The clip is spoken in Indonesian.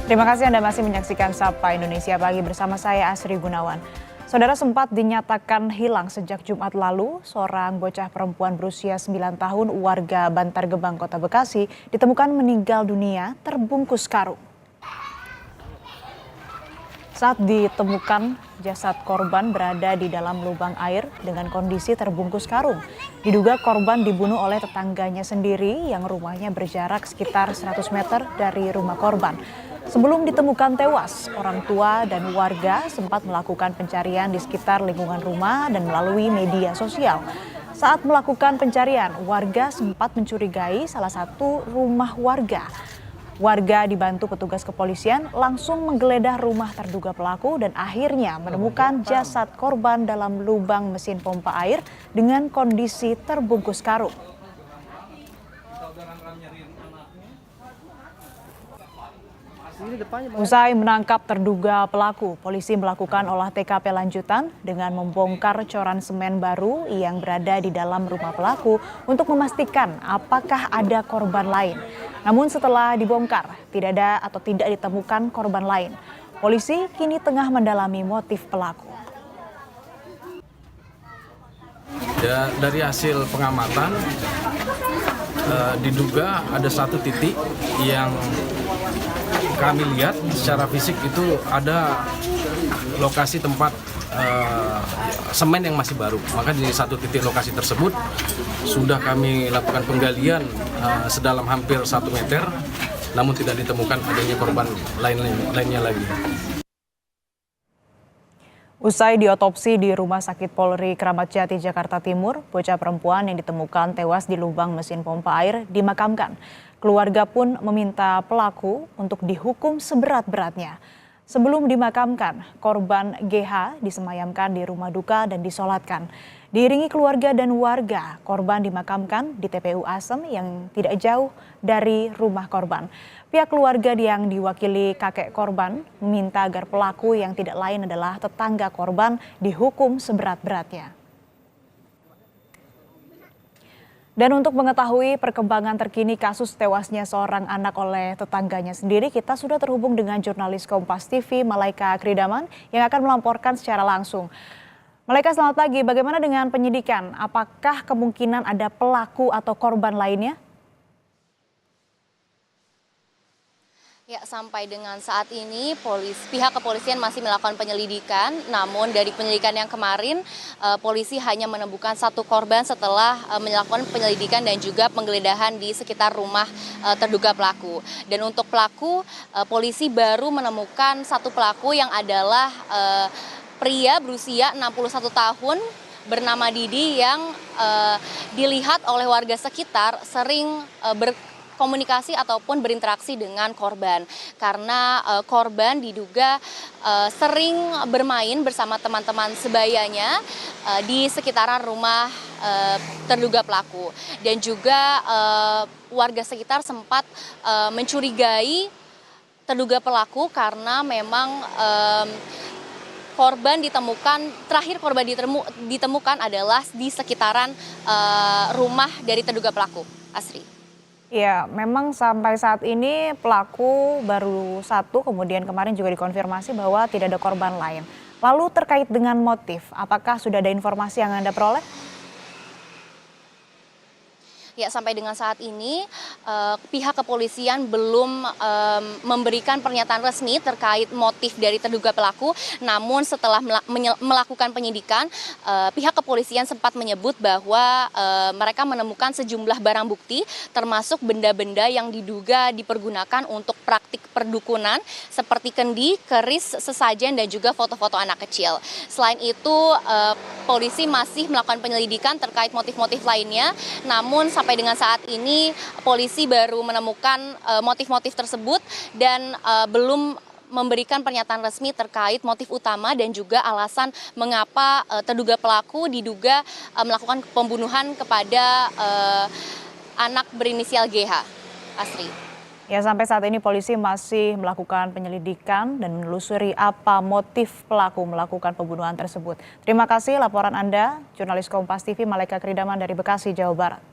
Terima kasih Anda masih menyaksikan Sapa Indonesia Pagi bersama saya Asri Gunawan. Saudara, sempat dinyatakan hilang sejak Jumat lalu, seorang bocah perempuan berusia 9 tahun warga Bantar Gebang, Kota Bekasi ditemukan meninggal dunia terbungkus karung. Saat ditemukan, jasad korban berada di dalam lubang air dengan kondisi terbungkus karung. Diduga korban dibunuh oleh tetangganya sendiri yang rumahnya berjarak sekitar 100 meter dari rumah korban. Sebelum ditemukan tewas, orang tua dan warga sempat melakukan pencarian di sekitar lingkungan rumah dan melalui media sosial. Saat melakukan pencarian, warga sempat mencurigai salah satu rumah warga. Warga dibantu petugas kepolisian langsung menggeledah rumah terduga pelaku dan akhirnya menemukan jasad korban dalam lubang mesin pompa air dengan kondisi terbungkus karung. Usai menangkap terduga pelaku, polisi melakukan olah TKP lanjutan dengan membongkar coran semen baru yang berada di dalam rumah pelaku untuk memastikan apakah ada korban lain. Namun setelah dibongkar, tidak ada atau tidak ditemukan korban lain. Polisi kini tengah mendalami motif pelaku. Ya, dari hasil pengamatan diduga ada satu titik yang kami lihat secara fisik itu ada lokasi tempat semen yang masih baru. Maka di satu titik lokasi tersebut sudah kami lakukan penggalian sedalam hampir 1 meter, namun tidak ditemukan adanya korban lainnya lagi. Usai diotopsi di Rumah Sakit Polri Kramat Jati, Jakarta Timur, bocah perempuan yang ditemukan tewas di lubang mesin pompa air dimakamkan. Keluarga pun meminta pelaku untuk dihukum seberat-beratnya. Sebelum dimakamkan, korban GH disemayamkan di rumah duka dan disolatkan. Diiringi keluarga dan warga, korban dimakamkan di TPU Asem yang tidak jauh dari rumah korban. Pihak keluarga yang diwakili kakek korban meminta agar pelaku yang tidak lain adalah tetangga korban dihukum seberat-beratnya. Dan untuk mengetahui perkembangan terkini kasus tewasnya seorang anak oleh tetangganya sendiri, kita sudah terhubung dengan jurnalis Kompas TV Malaika Kridaman yang akan melamporkan secara langsung. Malaika, selamat pagi. Bagaimana dengan penyidikan? Apakah kemungkinan ada pelaku atau korban lainnya? Ya, sampai dengan saat ini pihak kepolisian masih melakukan penyelidikan. Namun dari penyelidikan yang kemarin, polisi hanya menemukan satu korban setelah melakukan penyelidikan dan juga penggeledahan di sekitar rumah terduga pelaku. Dan untuk pelaku, polisi baru menemukan satu pelaku yang adalah pria berusia 61 tahun bernama Didi yang dilihat oleh warga sekitar sering komunikasi ataupun berinteraksi dengan korban, karena korban diduga sering bermain bersama teman-teman sebayanya di sekitaran rumah terduga pelaku, dan juga warga sekitar sempat mencurigai terduga pelaku karena memang terakhir korban ditemukan adalah di sekitaran rumah dari terduga pelaku. Asri. Ya, memang sampai saat ini pelaku baru satu, kemudian kemarin juga dikonfirmasi bahwa tidak ada korban lain. Lalu terkait dengan motif, apakah sudah ada informasi yang Anda peroleh? Ya, sampai dengan saat ini pihak kepolisian belum memberikan pernyataan resmi terkait motif dari terduga pelaku. Namun setelah melakukan penyidikan, pihak kepolisian sempat menyebut bahwa mereka menemukan sejumlah barang bukti termasuk benda-benda yang diduga dipergunakan untuk praktik perdukunan seperti kendi, keris, sesajen, dan juga foto-foto anak kecil. Selain itu, polisi masih melakukan penyelidikan terkait motif-motif lainnya. Namun sampai dengan saat ini polisi baru menemukan motif-motif tersebut dan belum memberikan pernyataan resmi terkait motif utama dan juga alasan mengapa terduga pelaku diduga melakukan pembunuhan kepada anak berinisial GH. Asri. Ya, sampai saat ini polisi masih melakukan penyelidikan dan menelusuri apa motif pelaku melakukan pembunuhan tersebut. Terima kasih laporan Anda, jurnalis Kompas TV Malaika Kridaman dari Bekasi, Jawa Barat.